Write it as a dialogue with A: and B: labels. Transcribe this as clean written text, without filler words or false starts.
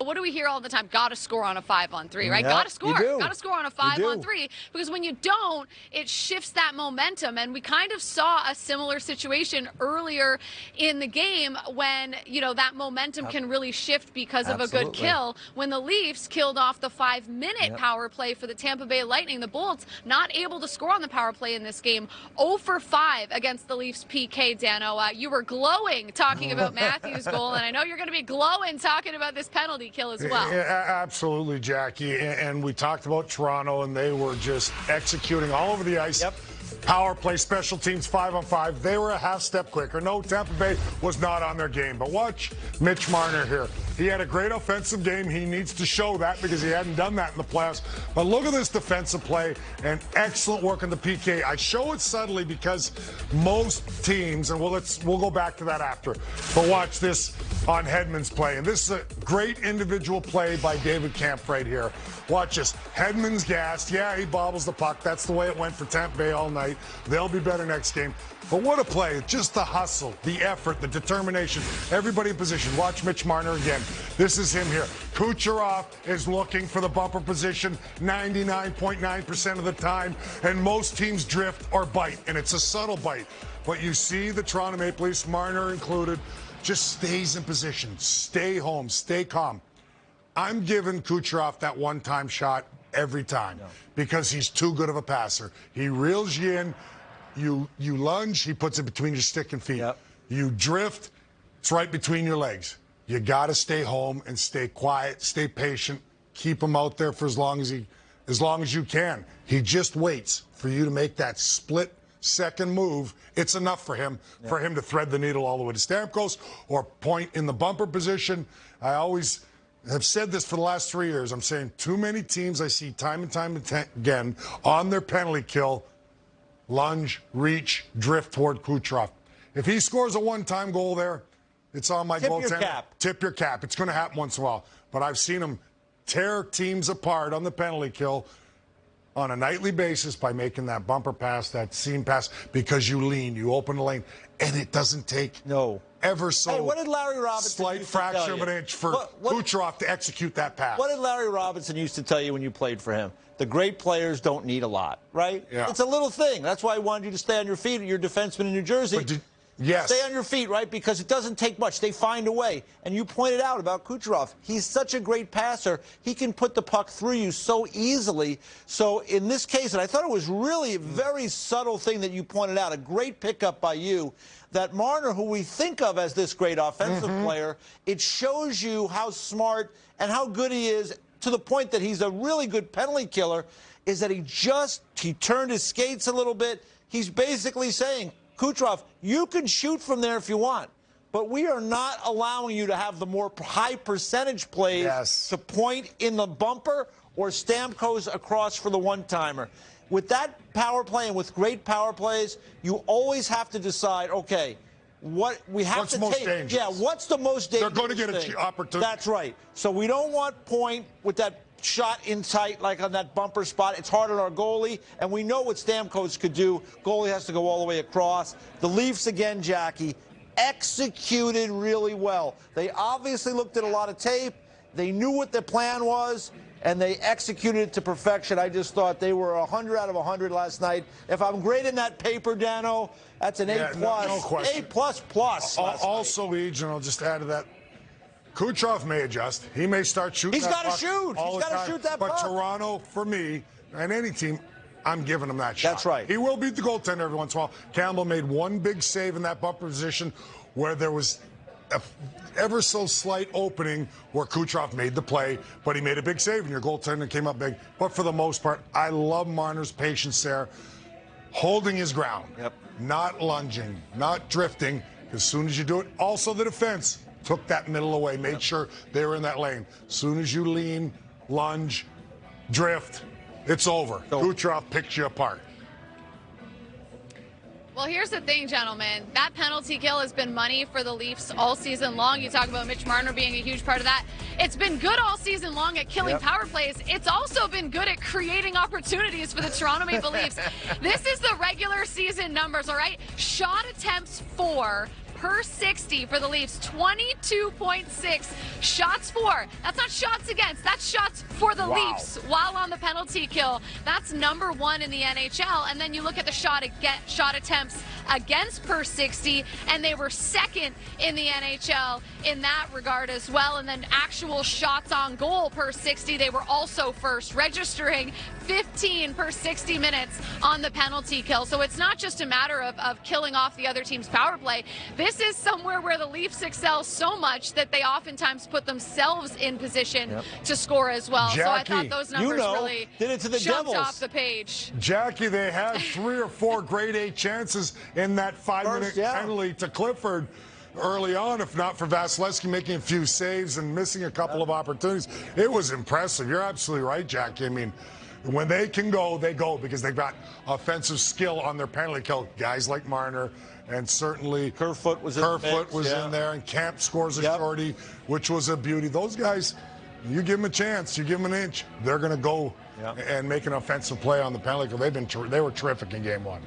A: What do we hear all the time? Got to score on a 5-on-3, right?
B: Yep,
A: Got to score.
B: you do.
A: Got to score on a 5-on-3. Because when you don't, it shifts that momentum. And we kind of saw a similar situation earlier in the game when, you know, that momentum can really shift because of a good kill. When the Leafs killed off the 5-minute power play for the Tampa Bay Lightning, the Bolts not able to score on the power play in this game. 0 for 5 against the Leafs PK, Dano. You were glowing talking about Matthews' goal, and I know you're going to be glowing talking about this penalty kill as well.
C: Yeah, absolutely, Jackie. And we talked about Toronto, and they were just executing all over the ice. Power play, special teams, 5-on-5. They were a half step quicker. No, Tampa Bay was not on their game. But watch Mitch Marner here. He had a great offensive game. He needs to show that because he hadn't done that in the playoffs. But look at this defensive play and excellent work on the PK. I show it subtly because most teams, and we'll go back to that after. But watch this on Hedman's play. And this is a great individual play by David Kampf right here. Watch this. Hedman's gassed. Yeah, he bobbles the puck. That's the way it went for Tampa Bay all night. They'll be better next game. But what a play. Just the hustle, the effort, the determination. Everybody in position. Watch Mitch Marner again. This is him here. Kucherov is looking for the bumper position 99.9% of the time. And most teams drift or bite. And it's a subtle bite. But you see the Toronto Maple Leafs, Marner included, just stays in position. Stay home. Stay calm. I'm giving Kucherov that one-time shot every time because he's too good of a passer. He reels you in. You lunge, he puts it between your stick and feet. You drift, it's right between your legs. You got to stay home and stay quiet, stay patient, keep him out there for as long as you can. He just waits for you to make that split-second move. It's enough for him to thread the needle all the way to Stamkos or point in the bumper position. I always have said this for the last 3 years. I'm saying too many teams I see time and time again on their penalty kill, lunge, reach, drift toward Kucherov. If he scores a one-time goal there, it's on my goaltender. Tip your cap. It's going to happen once in a while. But I've seen him tear teams apart on the penalty kill on a nightly basis by making that bumper pass, that seam pass, because you lean, you open the lane, and it doesn't take ever so
B: what did Larry Robinson
C: slight fraction of an inch for Kucherov to execute that pass.
B: What did Larry Robinson used to tell you when you played for him? The great players don't need a lot, right? It's a little thing. That's why he wanted you to stay on your feet. You're a defenseman in New Jersey. Stay on your feet, right? Because it doesn't take much. They find a way. And you pointed out about Kucherov. He's such a great passer. He can put the puck through you so easily. So in this case, and I thought it was really a very subtle thing that you pointed out, a great pickup by you, that Marner, who we think of as this great offensive player, it shows you how smart and how good he is, to the point that he's a really good penalty killer, is that he turned his skates a little bit. He's basically saying, Kucherov, you can shoot from there if you want, but we are not allowing you to have the more high percentage plays to point in the bumper or Stamkos across for the one-timer. With that power play and with great power plays, you always have to decide, okay, what's the most dangerous? Yeah, what's the most dangerous?
C: They're going to get an opportunity.
B: That's right. So we don't want point with that shot in tight, like on that bumper spot. It's hard on our goalie, and we know what Stamkos could do. Goalie has to go all the way across. The Leafs, again, Jackie, executed really well. They obviously looked at a lot of tape. They knew what the plan was, and they executed it to perfection. I just thought they were 100 out of 100 last night. If I'm grading that paper, Dano, that's an A+.
C: No question.
B: A++.
C: Also, Legion, I'll just add to that. Kucherov may adjust. He may start shooting.
B: He's got to shoot. He's got to shoot that puck.
C: But Toronto, for me, and any team, I'm giving him that shot.
B: That's right.
C: He will beat the goaltender every once in a while. Campbell made one big save in that bumper position where there was a ever so slight opening where Kucherov made the play, but he made a big save and your goaltender came up big. But for the most part, I love Marner's patience there, holding his ground, not lunging, not drifting. As soon as you do it, also the defense took that middle away, made sure they were in that lane. As soon as you lean, lunge, drift, it's over. Kucherov picks you apart.
A: Well, here's the thing, gentlemen. That penalty kill has been money for the Leafs all season long. You talk about Mitch Marner being a huge part of that. It's been good all season long at killing power plays. It's also been good at creating opportunities for the Toronto Maple Leafs. This is the regular season numbers, all right? Shot attempts 4, per 60 for the Leafs, 22.6 shots for. That's not shots against, that's shots for the Leafs while on the penalty kill. That's number 1 in the NHL. And then you look at the shot attempts against per 60, and they were second in the NHL in that regard as well. And then actual shots on goal per 60, they were also first, registering 15 per 60 minutes on the penalty kill. So it's not just a matter of killing off the other team's power play. This is somewhere where the Leafs excel so much that they oftentimes put themselves in position to score as well.
C: Jackie,
A: so I thought those numbers really
B: did it to the
A: jumped
B: Devils
A: off the page.
C: Jackie, they had 3 or 4 grade A chances in that 5-minute penalty to Clifford early on, if not for Vasilevsky making a few saves and missing a couple of opportunities. It was impressive. You're absolutely right, Jackie. I mean, when they can go, they go, because they've got offensive skill on their penalty kill. Guys like Marner, and certainly
B: Kerfoot was
C: in there, and Camp scores a shorty, which was a beauty. Those guys, you give them a chance, you give them an inch, they're going to go and make an offensive play on the penalty kill. They were terrific in game 1.